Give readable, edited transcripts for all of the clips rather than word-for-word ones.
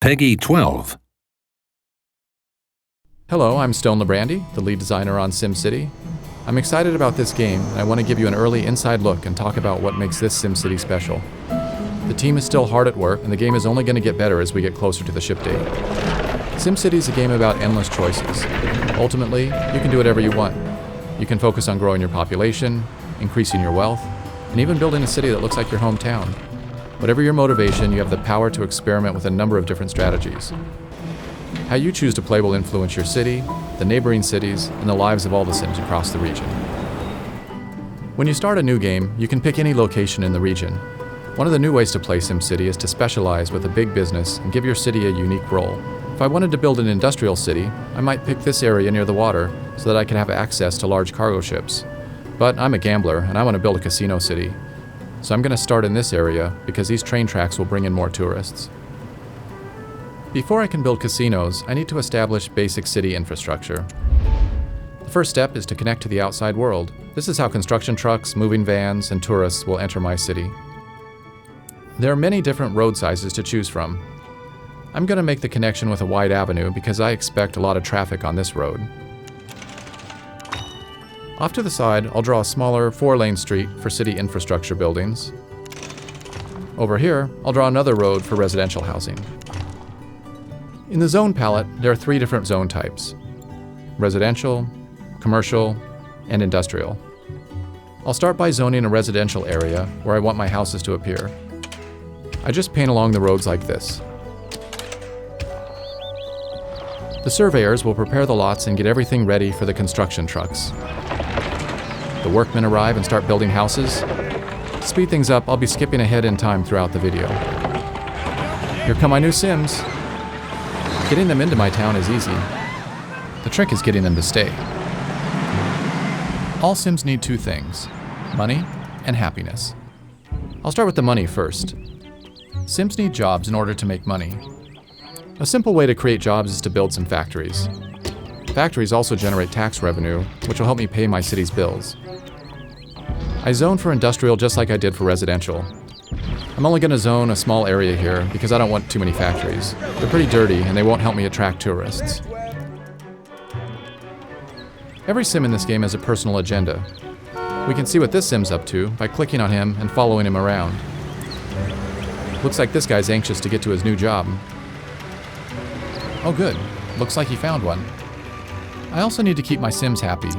Peggy 12. Hello, I'm Stone Librande, the lead designer on SimCity. I'm excited about this game, and I want to give you an early inside look and talk about what makes this SimCity special. The team is still hard at work, and the game is only going to get better as we get closer to the ship date. SimCity is a game about endless choices. Ultimately, you can do whatever you want. You can focus on growing your population, increasing your wealth, and even building a city that looks like your hometown. Whatever your motivation, you have the power to experiment with a number of different strategies. How you choose to play will influence your city, the neighboring cities, and the lives of all the Sims across the region. When you start a new game, you can pick any location in the region. One of the new ways to play SimCity is to specialize with a big business and give your city a unique role. If I wanted to build an industrial city, I might pick this area near the water so that I can have access to large cargo ships. But I'm a gambler and I want to build a casino city. So I'm going to start in this area because these train tracks will bring in more tourists. Before I can build casinos, I need to establish basic city infrastructure. The first step is to connect to the outside world. This is how construction trucks, moving vans, and tourists will enter my city. There are many different road sizes to choose from. I'm going to make the connection with a wide avenue because I expect a lot of traffic on this road. Off to the side, I'll draw a smaller 4-lane street for city infrastructure buildings. Over here, I'll draw another road for residential housing. In the zone palette, there are 3 different zone types: residential, commercial, and industrial. I'll start by zoning a residential area where I want my houses to appear. I just paint along the roads like this. The surveyors will prepare the lots and get everything ready for the construction trucks. The workmen arrive and start building houses. To speed things up, I'll be skipping ahead in time throughout the video. Here come my new Sims. Getting them into my town is easy. The trick is getting them to stay. All Sims need 2 things: money and happiness. I'll start with the money first. Sims need jobs in order to make money. A simple way to create jobs is to build some factories. Factories also generate tax revenue, which will help me pay my city's bills. I zone for industrial just like I did for residential. I'm only going to zone a small area here because I don't want too many factories. They're pretty dirty and they won't help me attract tourists. Every Sim in this game has a personal agenda. We can see what this Sim's up to by clicking on him and following him around. Looks like this guy's anxious to get to his new job. Oh good, looks like he found one. I also need to keep my Sims happy.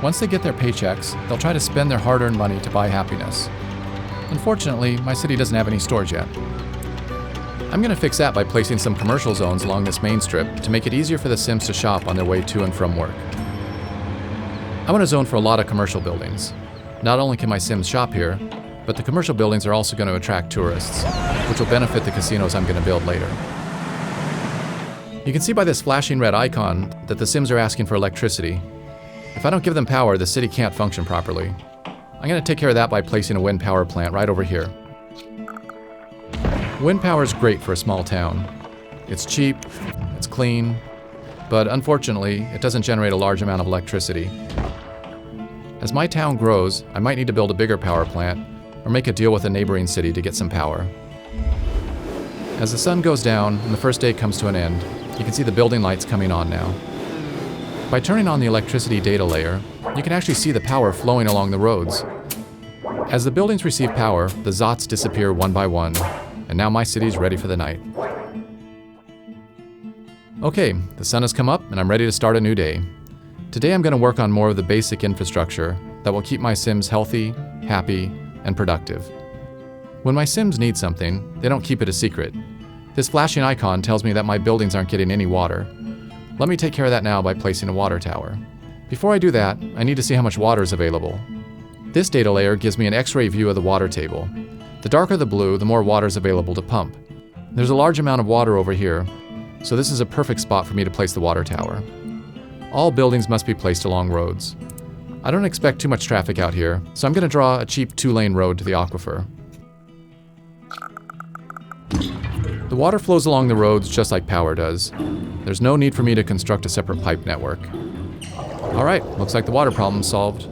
Once they get their paychecks, they'll try to spend their hard-earned money to buy happiness. Unfortunately, my city doesn't have any stores yet. I'm going to fix that by placing some commercial zones along this main strip to make it easier for the Sims to shop on their way to and from work. I want to zone for a lot of commercial buildings. Not only can my Sims shop here, but the commercial buildings are also going to attract tourists, which will benefit the casinos I'm going to build later. You can see by this flashing red icon that the Sims are asking for electricity. If I don't give them power, the city can't function properly. I'm going to take care of that by placing a wind power plant right over here. Wind power is great for a small town. It's cheap, it's clean, but unfortunately, it doesn't generate a large amount of electricity. As my town grows, I might need to build a bigger power plant or make a deal with a neighboring city to get some power. As the sun goes down and the first day comes to an end, you can see the building lights coming on now. By turning on the electricity data layer, you can actually see the power flowing along the roads. As the buildings receive power, the Zots disappear one by one, and now my city's ready for the night. Okay, the sun has come up and I'm ready to start a new day. Today I'm going to work on more of the basic infrastructure that will keep my Sims healthy, happy, and productive. When my Sims need something, they don't keep it a secret. This flashing icon tells me that my buildings aren't getting any water. Let me take care of that now by placing a water tower. Before I do that, I need to see how much water is available. This data layer gives me an X-ray view of the water table. The darker the blue, the more water is available to pump. There's a large amount of water over here, so this is a perfect spot for me to place the water tower. All buildings must be placed along roads. I don't expect too much traffic out here, so I'm going to draw a cheap 2-lane road to the aquifer. The water flows along the roads just like power does. There's no need for me to construct a separate pipe network. Alright, looks like the water problem's solved.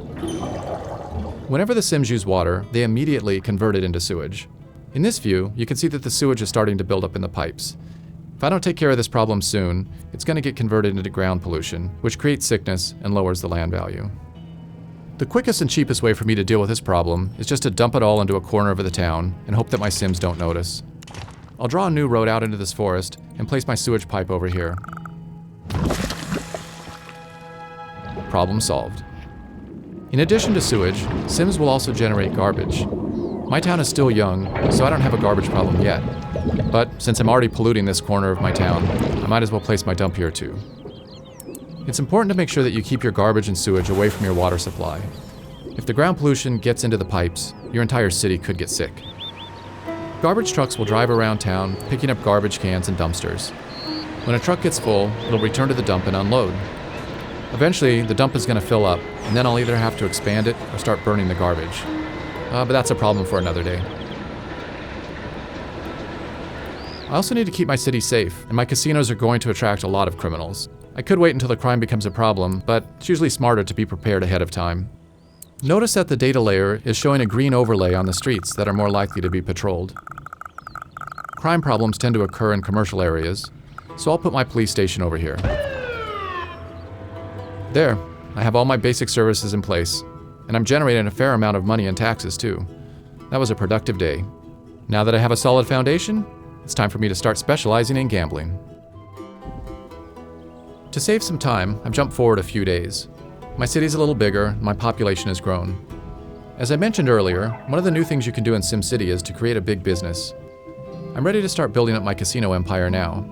Whenever the Sims use water, they immediately convert it into sewage. In this view, you can see that the sewage is starting to build up in the pipes. I don't take care of this problem soon, it's going to get converted into ground pollution, which creates sickness and lowers the land value. The quickest and cheapest way for me to deal with this problem is just to dump it all into a corner of the town and hope that my Sims don't notice. I'll draw a new road out into this forest and place my sewage pipe over here. Problem solved. In addition to sewage, Sims will also generate garbage. My town is still young, so I don't have a garbage problem yet. But since I'm already polluting this corner of my town, I might as well place my dump here too. It's important to make sure that you keep your garbage and sewage away from your water supply. If the ground pollution gets into the pipes, your entire city could get sick. Garbage trucks will drive around town, picking up garbage cans and dumpsters. When a truck gets full, it'll return to the dump and unload. Eventually, the dump is going to fill up, and then I'll either have to expand it or start burning the garbage. But that's a problem for another day. I also need to keep my city safe, and my casinos are going to attract a lot of criminals. I could wait until the crime becomes a problem, but it's usually smarter to be prepared ahead of time. Notice that the data layer is showing a green overlay on the streets that are more likely to be patrolled. Crime problems tend to occur in commercial areas, so I'll put my police station over here. There, I have all my basic services in place, and I'm generating a fair amount of money in taxes too. That was a productive day. Now that I have a solid foundation, it's time for me to start specializing in gambling. To save some time, I've jumped forward a few days. My city's a little bigger, and my population has grown. As I mentioned earlier, one of the new things you can do in SimCity is to create a big business. I'm ready to start building up my casino empire now.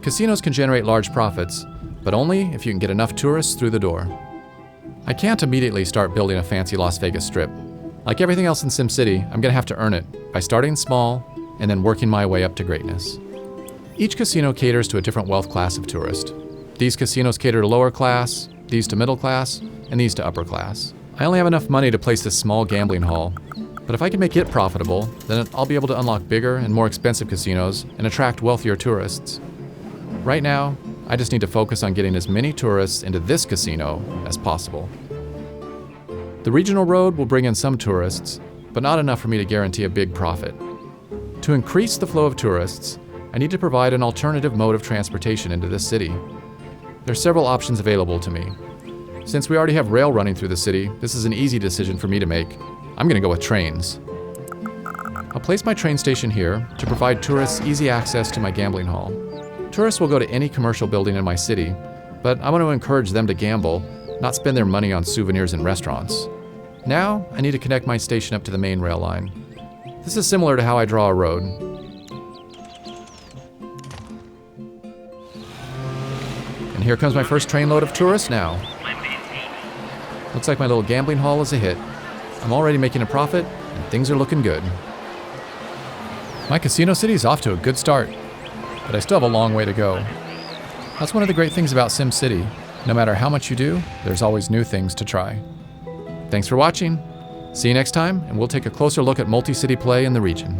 Casinos can generate large profits, but only if you can get enough tourists through the door. I can't immediately start building a fancy Las Vegas strip. Like everything else in SimCity, I'm gonna have to earn it by starting small and then working my way up to greatness. Each casino caters to a different wealth class of tourist. These casinos cater to lower class, these to middle class, and these to upper class. I only have enough money to place this small gambling hall, but if I can make it profitable, then I'll be able to unlock bigger and more expensive casinos and attract wealthier tourists. Right now, I just need to focus on getting as many tourists into this casino as possible. The regional road will bring in some tourists, but not enough for me to guarantee a big profit. To increase the flow of tourists, I need to provide an alternative mode of transportation into this city. There are several options available to me. Since we already have rail running through the city, this is an easy decision for me to make. I'm going to go with trains. I'll place my train station here to provide tourists easy access to my gambling hall. Tourists will go to any commercial building in my city, but I want to encourage them to gamble, not spend their money on souvenirs and restaurants. Now, I need to connect my station up to the main rail line. This is similar to how I draw a road. And here comes my first trainload of tourists now. Looks like my little gambling hall is a hit. I'm already making a profit, and things are looking good. My casino city is off to a good start, but I still have a long way to go. That's one of the great things about SimCity. No matter how much you do, there's always new things to try. Thanks for watching. See you next time, and we'll take a closer look at multi-city play in the region.